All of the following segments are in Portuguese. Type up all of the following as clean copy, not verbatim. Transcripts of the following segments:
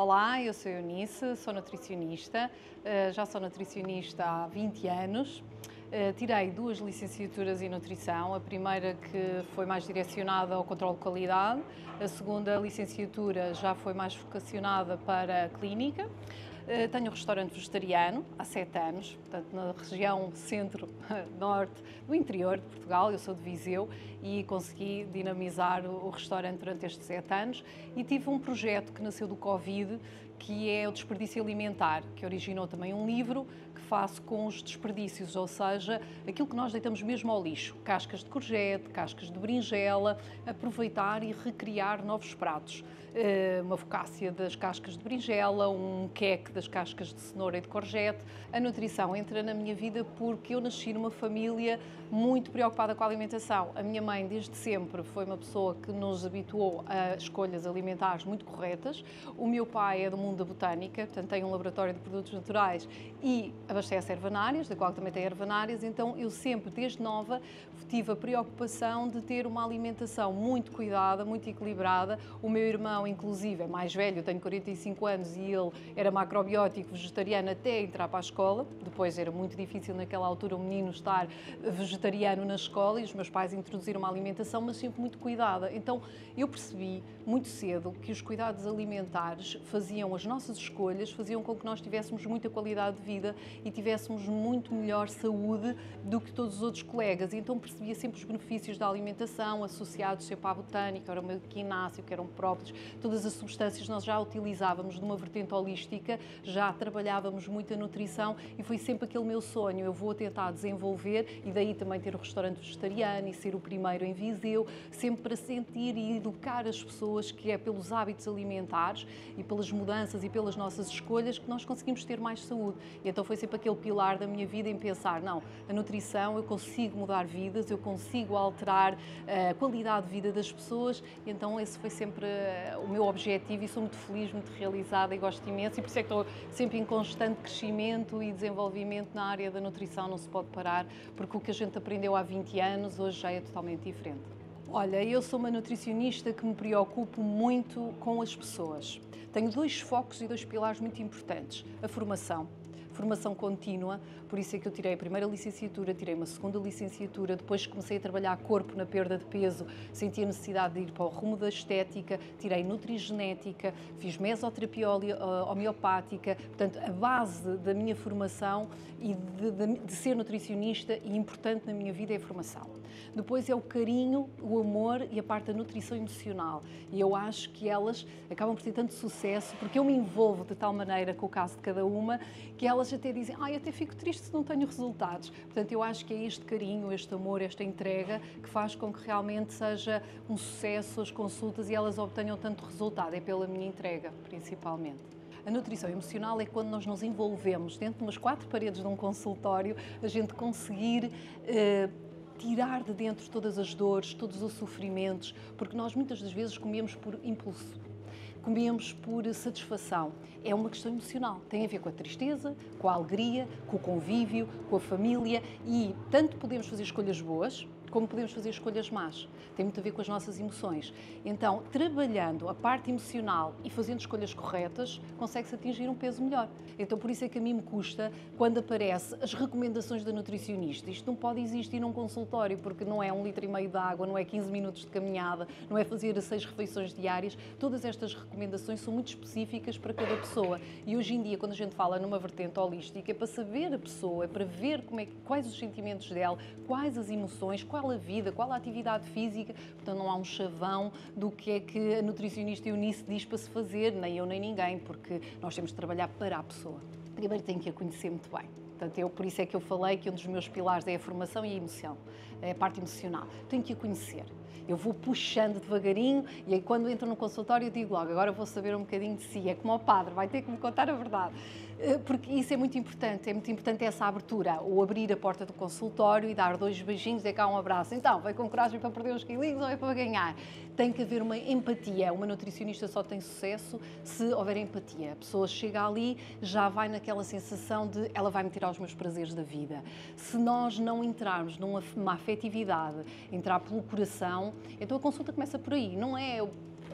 Olá, eu sou Eunice, sou nutricionista, já sou nutricionista há 20 anos. Tirei 2 licenciaturas em nutrição, a primeira que foi mais direcionada ao controle de qualidade, a segunda licenciatura já foi mais vocacionada para a clínica. Tenho um restaurante vegetariano há 7 anos, portanto na região centro-norte do interior de Portugal, eu sou de Viseu e consegui dinamizar o restaurante durante estes 7 anos e tive um projeto que nasceu do Covid, que é o desperdício alimentar, que originou também um livro que faço com os desperdícios, ou seja, aquilo que nós deitamos mesmo ao lixo, cascas de courgette, cascas de berinjela, aproveitar e recriar novos pratos. Uma focaccia das cascas de berinjela, um queque das cascas de cenoura e de courgette. A nutrição entra na minha vida porque eu nasci numa família muito preocupada com a alimentação. A minha mãe, desde sempre, foi uma pessoa que nos habituou a escolhas alimentares muito corretas. O meu pai é do mundo da botânica, portanto tem um laboratório de produtos naturais e abastece ervanárias, da qual também tem ervanárias, então eu sempre, desde nova, tive a preocupação de ter uma alimentação muito cuidada, muito equilibrada. O meu irmão, inclusive, é mais velho, eu tenho 45 anos e ele era macrobiótico vegetariano até entrar para a escola. Depois era muito difícil naquela altura o menino estar vegetariano na escola e os meus pais introduziram uma alimentação, mas sempre muito cuidada. Então eu percebi muito cedo que os cuidados alimentares faziam as nossas escolhas, faziam com que nós tivéssemos muita qualidade de vida e tivéssemos muito melhor saúde do que todos os outros colegas. E então percebia sempre os benefícios da alimentação associados sempre à botânica, ao equináceo, que eram próprios, todas as substâncias nós já utilizávamos numa vertente holística, já trabalhávamos muito a nutrição e foi sempre aquele meu sonho. Eu vou tentar desenvolver e daí também ter o restaurante vegetariano e ser o primeiro em Viseu, sempre para sentir e educar as pessoas que é pelos hábitos alimentares e pelas mudanças e pelas nossas escolhas que nós conseguimos ter mais saúde. E então foi sempre aquele pilar da minha vida em pensar, não, a nutrição, eu consigo mudar vidas, eu consigo alterar a qualidade de vida das pessoas, e então esse foi sempre o meu objetivo e sou muito feliz, muito realizada e gosto imenso e por isso é que estou sempre em constante crescimento e desenvolvimento na área da nutrição, não se pode parar, porque o que a gente aprendeu há 20 anos hoje já é totalmente diferente. Olha, eu sou uma nutricionista que me preocupo muito com as pessoas. Tenho 2 focos e 2 pilares muito importantes. A formação contínua, por isso é que eu tirei a primeira licenciatura, tirei uma segunda licenciatura, depois comecei a trabalhar corpo na perda de peso, senti a necessidade de ir para o rumo da estética, tirei nutrigenética, fiz mesoterapia homeopática, portanto a base da minha formação e de ser nutricionista e importante na minha vida é a formação. Depois é o carinho, o amor e a parte da nutrição emocional e eu acho que elas acabam por ter tanto sucesso porque eu me envolvo de tal maneira com o caso de cada uma que elas até dizem, eu até fico triste se não tenho resultados. Portanto, eu acho que é este carinho, este amor, esta entrega que faz com que realmente seja um sucesso as consultas e elas obtenham tanto resultado. É pela minha entrega, principalmente. A nutrição emocional é quando nós nos envolvemos dentro de umas 4 paredes de um consultório, a gente conseguir tirar de dentro todas as dores, todos os sofrimentos, porque nós muitas das vezes comemos por impulso. Comemos por satisfação. É uma questão emocional. Tem a ver com a tristeza, com a alegria, com o convívio, com a família e tanto podemos fazer escolhas boas como podemos fazer escolhas más. Tem muito a ver com as nossas emoções. Então, trabalhando a parte emocional e fazendo escolhas corretas, consegue-se atingir um peso melhor. Então, por isso é que a mim me custa quando aparece as recomendações da nutricionista. Isto não pode existir num consultório, porque não é 1,5 litro de água, não é 15 minutos de caminhada, não é fazer 6 refeições diárias. Todas estas recomendações são muito específicas para cada pessoa. E hoje em dia, quando a gente fala numa vertente holística, é para saber a pessoa, é para ver quais os sentimentos dela, quais as emoções, qual a vida, qual a atividade física. Portanto, não há um chavão do que é que a nutricionista Eunice diz para se fazer, nem eu nem ninguém, porque nós temos de trabalhar para a pessoa. Primeiro tenho que a conhecer muito bem. Portanto, por isso é que eu falei que um dos meus pilares é a formação e a emoção, é a parte emocional. Tenho que a conhecer. Eu vou puxando devagarinho e aí quando entro no consultório eu digo logo, agora vou saber um bocadinho de si, é como o padre, vai ter que me contar a verdade. Porque isso é muito importante essa abertura, o abrir a porta do consultório e dar 2 beijinhos, é cá um abraço. Então, vai com coragem para perder uns quilinhos ou é para ganhar? Tem que haver uma empatia, uma nutricionista só tem sucesso se houver empatia. A pessoa chega ali, já vai naquela sensação de ela vai me tirar os meus prazeres da vida. Se nós não entrarmos numa afetividade, entrar pelo coração, então a consulta começa por aí, não é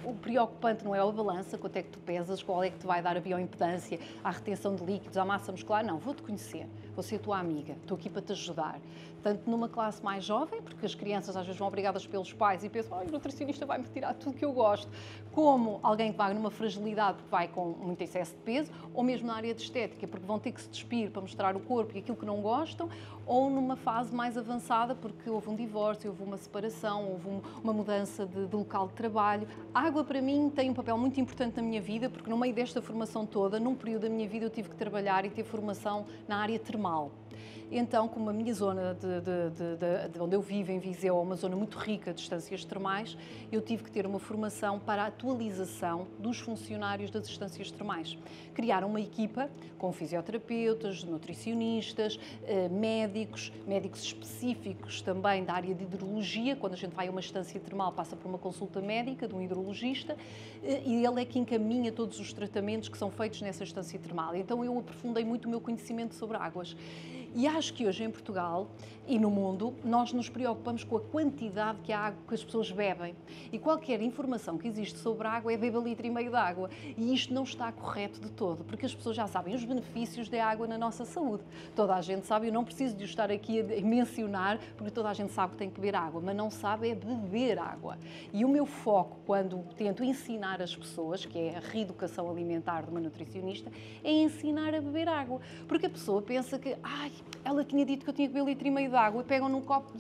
o preocupante não é a balança, quanto é que tu pesas, qual é que te vai dar a bioimpedância, a retenção de líquidos, a massa muscular. Não, vou-te conhecer, vou ser tua amiga, estou aqui para te ajudar. Tanto numa classe mais jovem, porque as crianças às vezes vão obrigadas pelos pais e pensam, o nutricionista vai-me tirar tudo que eu gosto, como alguém que vai numa fragilidade porque vai com muito excesso de peso, ou mesmo na área de estética, porque vão ter que se despir para mostrar o corpo e aquilo que não gostam, ou numa fase mais avançada, porque houve um divórcio, houve uma separação, houve uma mudança de local de trabalho. A água, para mim, tem um papel muito importante na minha vida, porque no meio desta formação toda, num período da minha vida, eu tive que trabalhar e ter formação na área termal. Então, como a minha zona de onde eu vivo, em Viseu, é uma zona muito rica de estâncias termais, eu tive que ter uma formação para a atualização dos funcionários das estâncias termais. Criaram uma equipa com fisioterapeutas, nutricionistas, médicos específicos também da área de hidrologia. Quando a gente vai a uma estância termal, passa por uma consulta médica de um hidrologista e ele é que encaminha todos os tratamentos que são feitos nessa estância termal. Então, eu aprofundei muito o meu conhecimento sobre águas. E acho que hoje em Portugal e no mundo nós nos preocupamos com a quantidade que as pessoas bebem. E qualquer informação que existe sobre a água é beba litro e meio de água. E isto não está correto de todo, porque as pessoas já sabem os benefícios da água na nossa saúde. Toda a gente sabe, eu não preciso de o estar aqui a mencionar, porque toda a gente sabe que tem que beber água, mas não sabe é beber água. E o meu foco, quando tento ensinar as pessoas, que é a reeducação alimentar de uma nutricionista, é ensinar a beber água. Porque a pessoa pensa que, ela tinha dito que eu tinha que beber litro e meio de água e pegam num copo.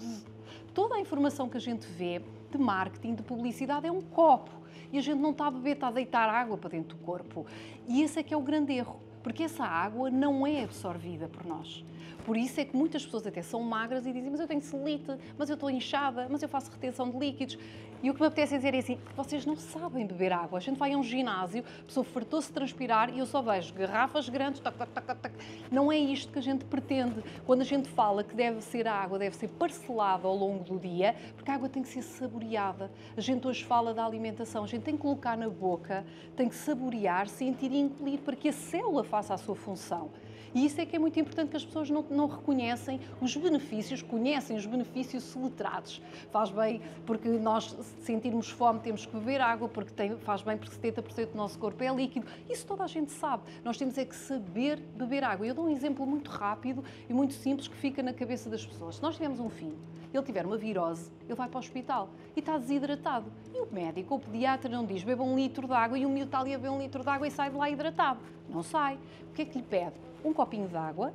Toda a informação que a gente vê de marketing, de publicidade, é um copo. E a gente não está a beber, está a deitar água para dentro do corpo. E esse é que é o grande erro, porque essa água não é absorvida por nós. Por isso é que muitas pessoas até são magras e dizem, mas eu tenho celulite, mas eu estou inchada, mas eu faço retenção de líquidos. E o que me apetece dizer é assim, vocês não sabem beber água. A gente vai a um ginásio, a pessoa fartou-se de transpirar e eu só vejo garrafas grandes, tac, tac, tac, tac, tac. Não é isto que a gente pretende. Quando a gente fala que a água deve ser parcelada ao longo do dia, porque a água tem que ser saboreada. A gente hoje fala da alimentação, a gente tem que colocar na boca, tem que saborear, sentir e engolir para que a célula faça a sua função. E isso é que é muito importante, que as pessoas não reconhecem os benefícios, conhecem os benefícios soletrados. Faz bem porque nós, se sentirmos fome, temos que beber água, porque faz bem porque 70% do nosso corpo é líquido. Isso toda a gente sabe. Nós temos é que saber beber água. Eu dou um exemplo muito rápido e muito simples que fica na cabeça das pessoas. Se nós tivermos um filho, ele tiver uma virose, ele vai para o hospital e está desidratado. E o médico ou o pediatra não diz, beba 1 litro de água, e o miúdo está ali a beber 1 litro de água e sai de lá hidratado. Não sai. O que é que lhe pede? Um copinho de água,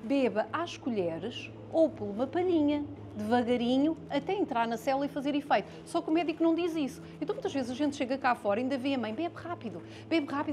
beba às colheres ou por uma palhinha, devagarinho, até entrar na célula e fazer efeito. Só que o médico não diz isso. Então muitas vezes a gente chega cá fora e ainda vê a mãe, bebe rápido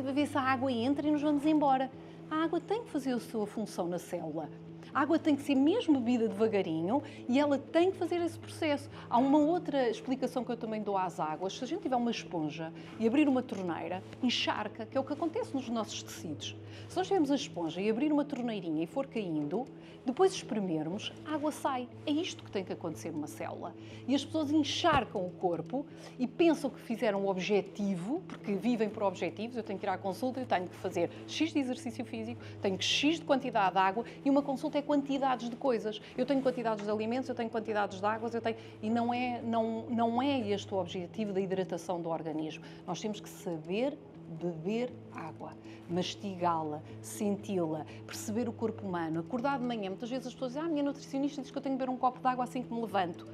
para ver se a água entra e nos vamos embora. A água tem que fazer a sua função na célula. A água tem que ser mesmo bebida devagarinho e ela tem que fazer esse processo. Há uma outra explicação que eu também dou às águas. Se a gente tiver uma esponja e abrir uma torneira, encharca, que é o que acontece nos nossos tecidos. Se nós tivermos a esponja e abrir uma torneirinha e for caindo, depois espremermos, a água sai. É isto que tem que acontecer numa célula. E as pessoas encharcam o corpo e pensam que fizeram o objetivo, porque vivem por objetivos. Eu tenho que ir à consulta, eu tenho que fazer X de exercício físico, tenho que X de quantidade de água, e uma consulta é quantidades de coisas. Eu tenho quantidades de alimentos, eu tenho quantidades de águas, e não é este o objetivo da hidratação do organismo. Nós temos que saber beber água, mastigá-la, senti-la, perceber o corpo humano, acordar de manhã. Muitas vezes as pessoas dizem, a minha nutricionista diz que eu tenho que beber um copo de água assim que me levanto.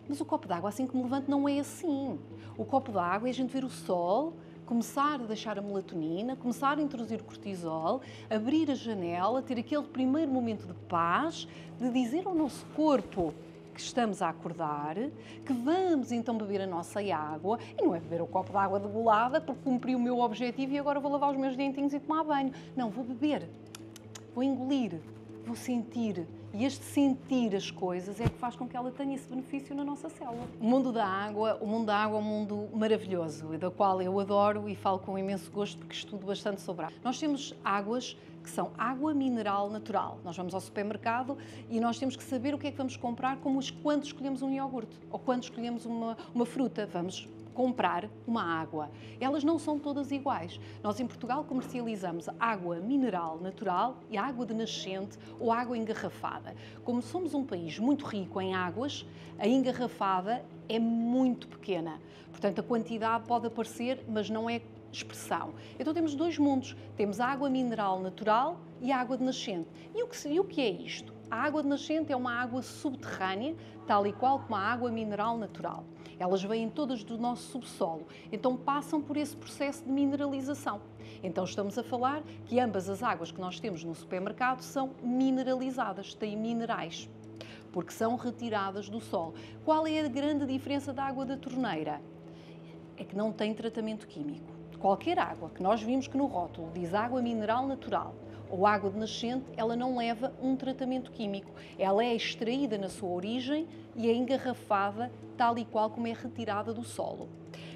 Mas o copo de água assim que me levanto não é assim. O copo de água é a gente ver o sol, começar a deixar a melatonina, começar a introduzir o cortisol, abrir a janela, ter aquele primeiro momento de paz, de dizer ao nosso corpo que estamos a acordar, que vamos então beber a nossa água, e não é beber o copo de água de golada porque cumpri o meu objetivo e agora vou lavar os meus dentinhos e tomar banho. Não, vou beber, vou engolir, vou sentir. E este sentir as coisas é que faz com que ela tenha esse benefício na nossa célula. O mundo da água é um mundo maravilhoso, da qual eu adoro e falo com imenso gosto porque estudo bastante sobre água. Nós temos águas que são água mineral natural. Nós vamos ao supermercado e nós temos que saber o que é que vamos comprar, como quando escolhemos um iogurte ou quando escolhemos uma fruta. Vamos comprar uma água. Elas não são todas iguais. Nós em Portugal comercializamos água mineral natural e água de nascente ou água engarrafada. Como somos um país muito rico em águas, a engarrafada é muito pequena. Portanto, a quantidade pode aparecer, mas não é expressão. Então temos dois mundos. Temos a água mineral natural e a água de nascente. E o que é isto? A água de nascente é uma água subterrânea, tal e qual como a água mineral natural. Elas vêm todas do nosso subsolo, então passam por esse processo de mineralização. Então estamos a falar que ambas as águas que nós temos no supermercado são mineralizadas, têm minerais, porque são retiradas do solo. Qual é a grande diferença da água da torneira? É que não tem tratamento químico. Qualquer água que nós vimos que no rótulo diz água mineral natural ou água de nascente, ela não leva um tratamento químico. Ela é extraída na sua origem e é engarrafada tal e qual como é retirada do solo.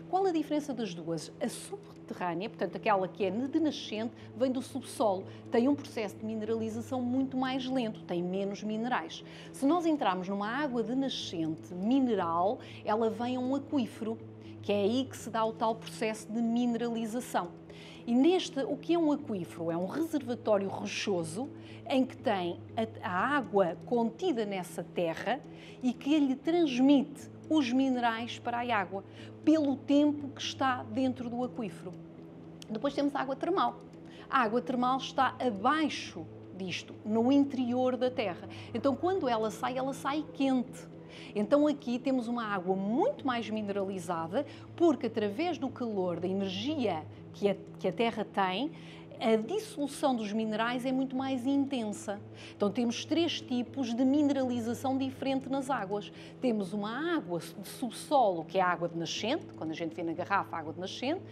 Qual a diferença das duas? A subterrânea, portanto aquela que é de nascente, vem do subsolo, tem um processo de mineralização muito mais lento, tem menos minerais. Se nós entrarmos numa água de nascente mineral, ela vem a um aquífero, que é aí que se dá o tal processo de mineralização. E o que é um aquífero? É um reservatório rochoso em que tem a água contida nessa terra e que lhe transmite os minerais para a água, pelo tempo que está dentro do aquífero. Depois temos a água termal. A água termal está abaixo disto, no interior da terra. Então, quando ela sai quente. Então aqui temos uma água muito mais mineralizada, porque através do calor, da energia que a Terra tem, a dissolução dos minerais é muito mais intensa. Então temos três tipos de mineralização diferente nas águas. Temos uma água de subsolo, que é a água de nascente, quando a gente vê na garrafa a água de nascente,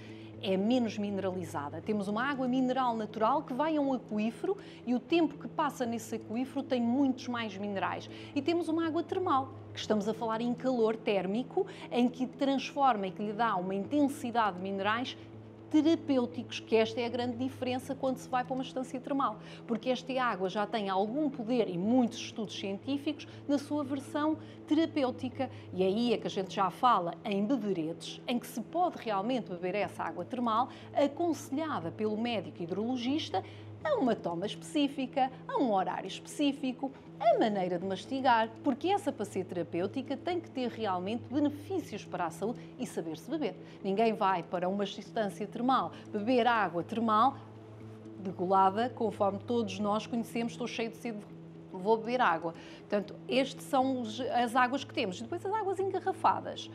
é menos mineralizada. Temos uma água mineral natural que vai a um aquífero e o tempo que passa nesse aquífero tem muitos mais minerais. E temos uma água termal, que estamos a falar em calor térmico, em que transforma e que lhe dá uma intensidade de minerais terapêuticos, que esta é a grande diferença quando se vai para uma estância termal, porque esta água já tem algum poder e muitos estudos científicos na sua versão terapêutica, e aí é que a gente já fala em beberetes, em que se pode realmente beber essa água termal, aconselhada pelo médico hidrologista, a uma toma específica, a um horário específico, a maneira de mastigar, porque essa para ser terapêutica tem que ter realmente benefícios para a saúde e saber-se beber. Ninguém vai para uma estância termal beber água termal degolada, conforme todos nós conhecemos, estou cheio de sede, vou beber água. Portanto, estas são as águas que temos. Depois as águas engarrafadas.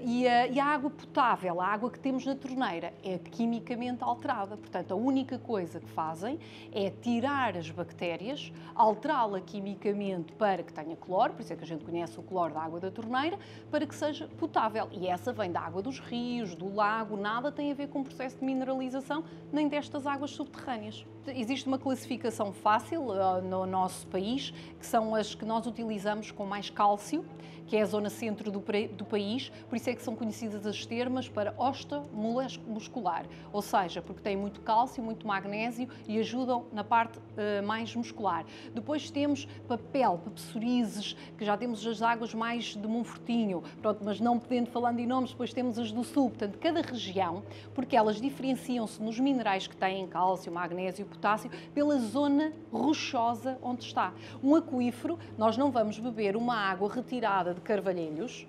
E a água potável, a água que temos na torneira, é quimicamente alterada. Portanto, a única coisa que fazem é tirar as bactérias, alterá-la quimicamente para que tenha cloro, por isso é que a gente conhece o cloro da água da torneira, para que seja potável. E essa vem da água dos rios, do lago, nada tem a ver com o processo de mineralização, nem destas águas subterrâneas. Existe uma classificação fácil no nosso país, que são as que nós utilizamos com mais cálcio, que é a zona centro do país, por isso é que são conhecidas as termas para osteomuscular, ou seja, porque têm muito cálcio, muito magnésio e ajudam na parte mais muscular. Depois temos papel, psoríases, que já temos as águas mais de Monfortinho, pronto, mas não podendo falando em nomes, depois temos as do sul, portanto, cada região, porque elas diferenciam-se nos minerais que têm, cálcio, magnésio, potássio, pela zona rochosa onde está. Um aquífero, nós não vamos beber uma água retirada de Carvalhelhos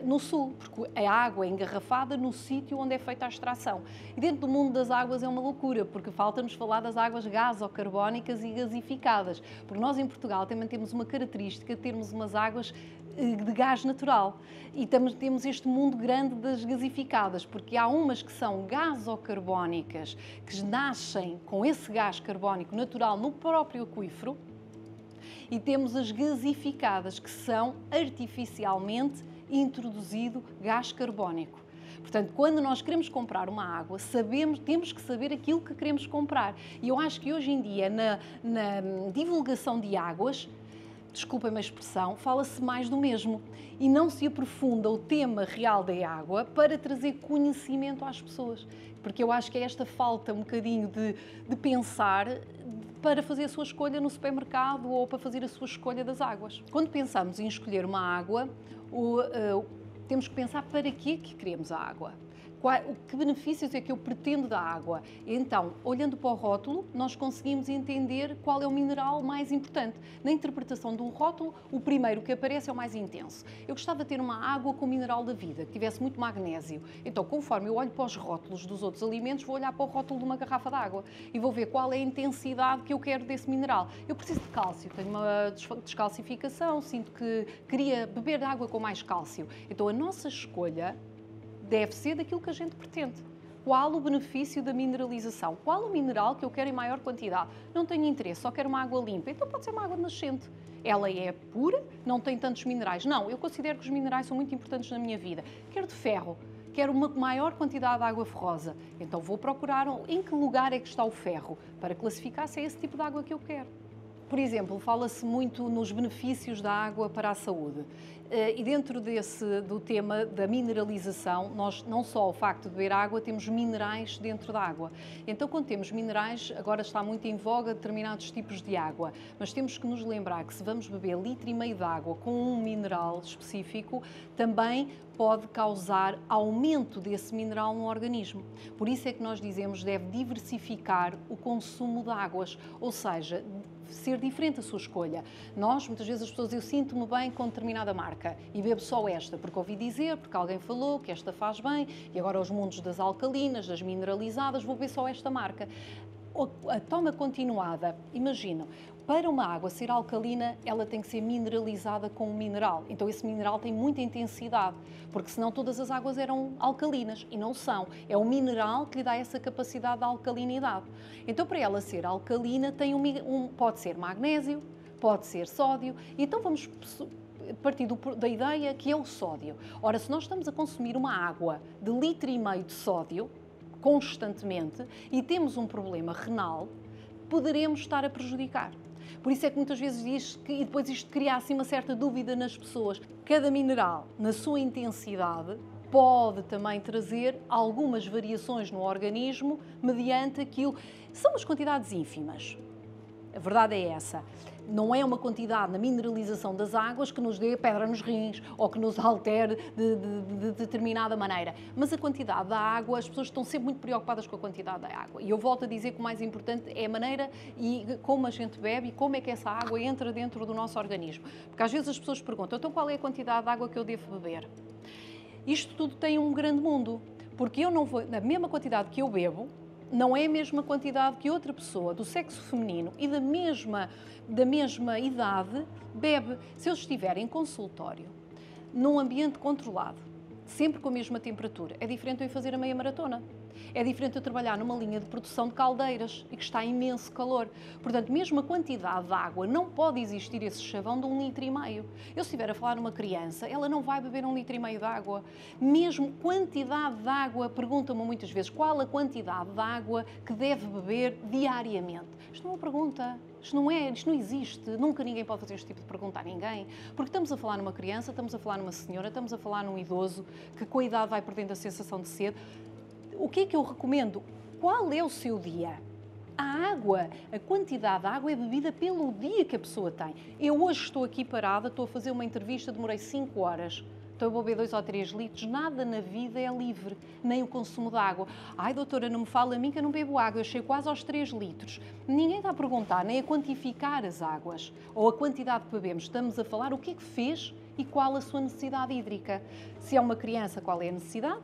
no sul, porque a água é engarrafada no sítio onde é feita a extração. E dentro do mundo das águas é uma loucura, porque falta-nos falar das águas gasocarbónicas e gasificadas, porque nós em Portugal também temos uma característica de termos umas águas de gás natural e temos este mundo grande das gasificadas, porque há umas que são gasocarbónicas, que nascem com esse gás carbónico natural no próprio aquífero, e temos as gasificadas, que são artificialmente introduzido gás carbónico. Portanto, quando nós queremos comprar uma água, temos que saber aquilo que queremos comprar. E eu acho que hoje em dia, na divulgação de águas, desculpem-me a expressão, fala-se mais do mesmo e não se aprofunda o tema real da água para trazer conhecimento às pessoas. Porque eu acho que é esta falta um bocadinho de pensar para fazer a sua escolha no supermercado ou para fazer a sua escolha das águas. Quando pensamos em escolher uma água, temos que pensar para que é que queremos a água. Que benefícios é que eu pretendo da água? Então, olhando para o rótulo, nós conseguimos entender qual é o mineral mais importante. Na interpretação do rótulo, o primeiro que aparece é o mais intenso. Eu gostava de ter uma água com o mineral da vida, que tivesse muito magnésio. Então, conforme eu olho para os rótulos dos outros alimentos, vou olhar para o rótulo de uma garrafa de água e vou ver qual é a intensidade que eu quero desse mineral. Eu preciso de cálcio, tenho uma descalcificação, sinto que queria beber água com mais cálcio. Então, a nossa escolha deve ser daquilo que a gente pretende. Qual o benefício da mineralização? Qual o mineral que eu quero em maior quantidade? Não tenho interesse, só quero uma água limpa. Então pode ser uma água nascente. Ela é pura, não tem tantos minerais. Não, eu considero que os minerais são muito importantes na minha vida. Quero de ferro, quero uma maior quantidade de água ferrosa. Então vou procurar em que lugar é que está o ferro, para classificar se é esse tipo de água que eu quero. Por exemplo, fala-se muito nos benefícios da água para a saúde. E dentro do tema da mineralização, nós não só o facto de beber água, temos minerais dentro da água. Então, quando temos minerais, agora está muito em voga determinados tipos de água, mas temos que nos lembrar que se vamos beber 1,5 litro de água com um mineral específico, também pode causar aumento desse mineral no organismo. Por isso é que nós dizemos que deve diversificar o consumo de águas, ou seja, ser diferente a sua escolha. Nós, muitas vezes as pessoas, eu sinto-me bem com determinada marca e bebo só esta, porque ouvi dizer, porque alguém falou que esta faz bem e agora os mundos das alcalinas, das mineralizadas, vou beber só esta marca. A toma continuada, imagina, para uma água ser alcalina, ela tem que ser mineralizada com um mineral. Então esse mineral tem muita intensidade, porque senão todas as águas eram alcalinas e não são. É o mineral que lhe dá essa capacidade de alcalinidade. Então para ela ser alcalina pode ser magnésio, pode ser sódio. Então vamos partir da ideia que é o sódio. Ora, se nós estamos a consumir uma água de 1,5 litro de sódio constantemente e temos um problema renal, poderemos estar a prejudicar. Por isso é que muitas vezes diz que, e depois isto cria assim uma certa dúvida nas pessoas, cada mineral, na sua intensidade, pode também trazer algumas variações no organismo mediante aquilo. São as quantidades ínfimas. A verdade é essa. Não é uma quantidade na mineralização das águas que nos dê pedra nos rins ou que nos altere de determinada maneira. Mas a quantidade da água, as pessoas estão sempre muito preocupadas com a quantidade da água. E eu volto a dizer que o mais importante é a maneira e como a gente bebe e como é que essa água entra dentro do nosso organismo. Porque às vezes as pessoas perguntam, então qual é a quantidade de água que eu devo beber? Isto tudo tem um grande mundo, porque eu não vou, na mesma quantidade que eu bebo, não é a mesma quantidade que outra pessoa do sexo feminino e da mesma idade bebe. Se eu estiver em consultório, num ambiente controlado, sempre com a mesma temperatura, é diferente eu ir fazer a meia maratona. É diferente eu trabalhar numa linha de produção de caldeiras e que está imenso calor. Portanto, mesmo a quantidade de água, não pode existir esse chavão de 1,5 litro. Eu se estiver a falar numa criança, ela não vai beber 1,5 litro de água. Mesmo quantidade de água, perguntam-me muitas vezes qual a quantidade de água que deve beber diariamente. Isto não é uma pergunta. Isto não existe. Nunca ninguém pode fazer este tipo de pergunta a ninguém. Porque estamos a falar numa criança, estamos a falar numa senhora, estamos a falar num idoso que com a idade vai perdendo a sensação de sede. O que é que eu recomendo? Qual é o seu dia? A água, a quantidade de água é bebida pelo dia que a pessoa tem. Eu hoje estou aqui parada, estou a fazer uma entrevista, demorei 5 horas. Então eu vou beber 2 ou 3 litros, nada na vida é livre, nem o consumo de água. Ai, doutora, não me fala a mim que eu não bebo água, eu chego quase aos 3 litros. Ninguém está a perguntar, nem a quantificar as águas, ou a quantidade que bebemos. Estamos a falar o que é que fez e qual a sua necessidade hídrica. Se é uma criança, qual é a necessidade,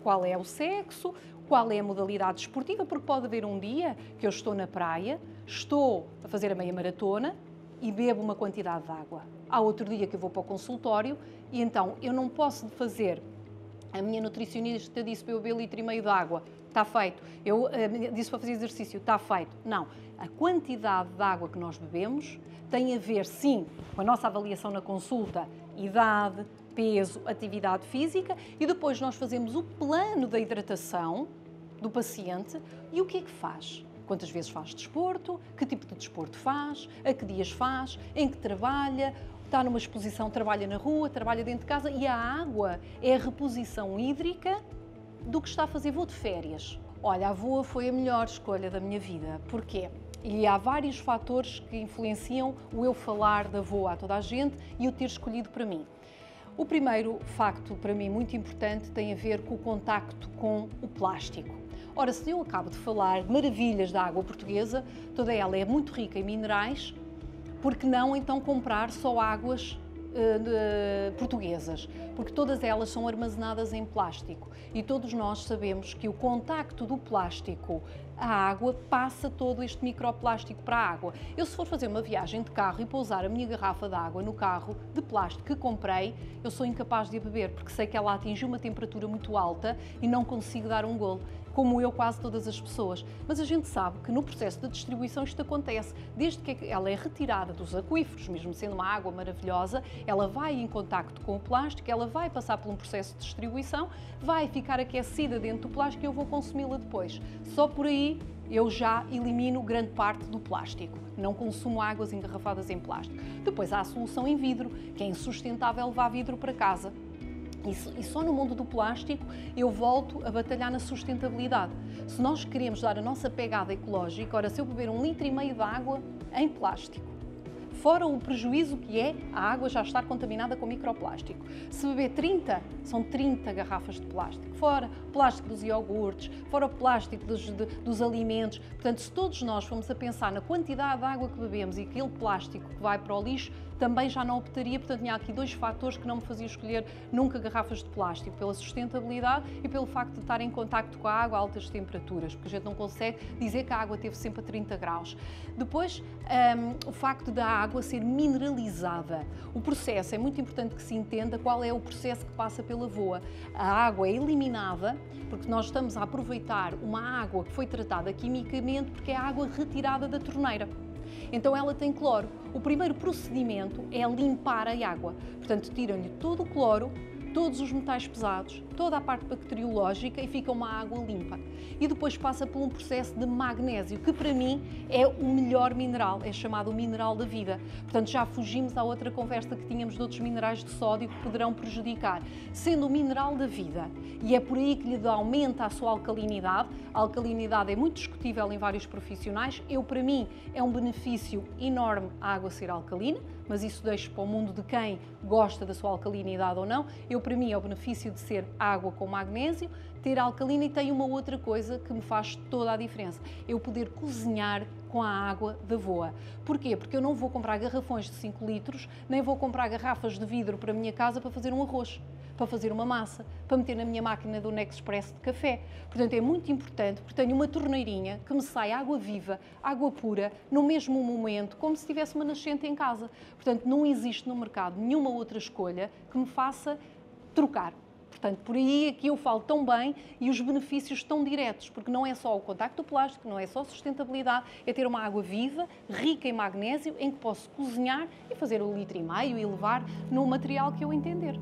qual é o sexo, qual é a modalidade desportiva, porque pode haver um dia que eu estou na praia, estou a fazer a meia maratona e bebo uma quantidade de água. Há outro dia que eu vou para o consultório e então eu não posso fazer. A minha nutricionista disse para eu beber 1,5 litro de água, está feito. Eu disse para fazer exercício, está feito. Não, a quantidade de água que nós bebemos tem a ver, sim, com a nossa avaliação na consulta, idade, peso, atividade física e depois nós fazemos o plano da hidratação do paciente e o que é que faz? Quantas vezes faz desporto, que tipo de desporto faz, a que dias faz, em que trabalha, está numa exposição, trabalha na rua, trabalha dentro de casa e a água é a reposição hídrica do que está a fazer. Vou de férias. Olha, a voa foi a melhor escolha da minha vida. Porquê? E há vários fatores que influenciam o eu falar da voa a toda a gente e o ter escolhido para mim. O primeiro facto, para mim, muito importante, tem a ver com o contacto com o plástico. Ora, se eu acabo de falar de maravilhas da água portuguesa, toda ela é muito rica em minerais, por que não então comprar só águas portuguesas? Porque todas elas são armazenadas em plástico e todos nós sabemos que o contacto do plástico à água passa todo este microplástico para a água. Eu, se for fazer uma viagem de carro e pousar a minha garrafa de água no carro de plástico que comprei, eu sou incapaz de a beber porque sei que ela atingiu uma temperatura muito alta e não consigo dar um golo, como eu, quase todas as pessoas. Mas a gente sabe que no processo de distribuição isto acontece. Desde que ela é retirada dos aquíferos, mesmo sendo uma água maravilhosa, ela vai em contacto com o plástico, ela vai passar por um processo de distribuição, vai ficar aquecida dentro do plástico e eu vou consumi-la depois. Só por aí eu já elimino grande parte do plástico. Não consumo águas engarrafadas em plástico. Depois há a solução em vidro, que é insustentável levar vidro para casa. E só no mundo do plástico eu volto a batalhar na sustentabilidade. Se nós queremos dar a nossa pegada ecológica, ora, se eu beber 1,5 litro de água em plástico, fora o prejuízo que é a água já estar contaminada com microplástico. Se beber 30, são 30 garrafas de plástico. Fora o plástico dos iogurtes, fora o plástico dos alimentos. Portanto, se todos nós formos a pensar na quantidade de água que bebemos e aquele plástico que vai para o lixo, também já não optaria. Portanto, tinha aqui dois fatores que não me faziam escolher nunca garrafas de plástico, pela sustentabilidade e pelo facto de estar em contacto com a água a altas temperaturas, porque a gente não consegue dizer que a água esteve sempre a 30 graus. Depois, o facto da água ser mineralizada. O processo, é muito importante que se entenda qual é o processo que passa pela voa. A água é eliminada, porque nós estamos a aproveitar uma água que foi tratada quimicamente, porque é a água retirada da torneira. Então ela tem cloro. O primeiro procedimento é limpar a água. Portanto, tiram-lhe todo o cloro, todos os metais pesados, toda a parte bacteriológica e fica uma água limpa. E depois passa por um processo de magnésio, que para mim é o melhor mineral, é chamado o mineral da vida. Portanto, já fugimos à outra conversa que tínhamos de outros minerais de sódio que poderão prejudicar. Sendo o mineral da vida, e é por aí que lhe aumenta a sua alcalinidade. A alcalinidade é muito discutível em vários profissionais. Para mim, é um benefício enorme a água ser alcalina, mas isso deixo para o mundo de quem gosta da sua alcalinidade ou não. Para mim, é o benefício de ser água com magnésio, ter alcalina, e tem uma outra coisa que me faz toda a diferença. Eu poder cozinhar com a água da voa. Porquê? Porque eu não vou comprar garrafões de 5 litros, nem vou comprar garrafas de vidro para a minha casa para fazer um arroz, para fazer uma massa, para meter na minha máquina do Nexpress de café. Portanto, é muito importante, porque tenho uma torneirinha que me sai água viva, água pura, no mesmo momento, como se tivesse uma nascente em casa. Portanto, não existe no mercado nenhuma outra escolha que me faça trocar. Portanto, por aí é que eu falo tão bem e os benefícios tão diretos, porque não é só o contacto do plástico, não é só a sustentabilidade, é ter uma água viva, rica em magnésio, em que posso cozinhar e fazer 1,5 litro e levar no material que eu entender.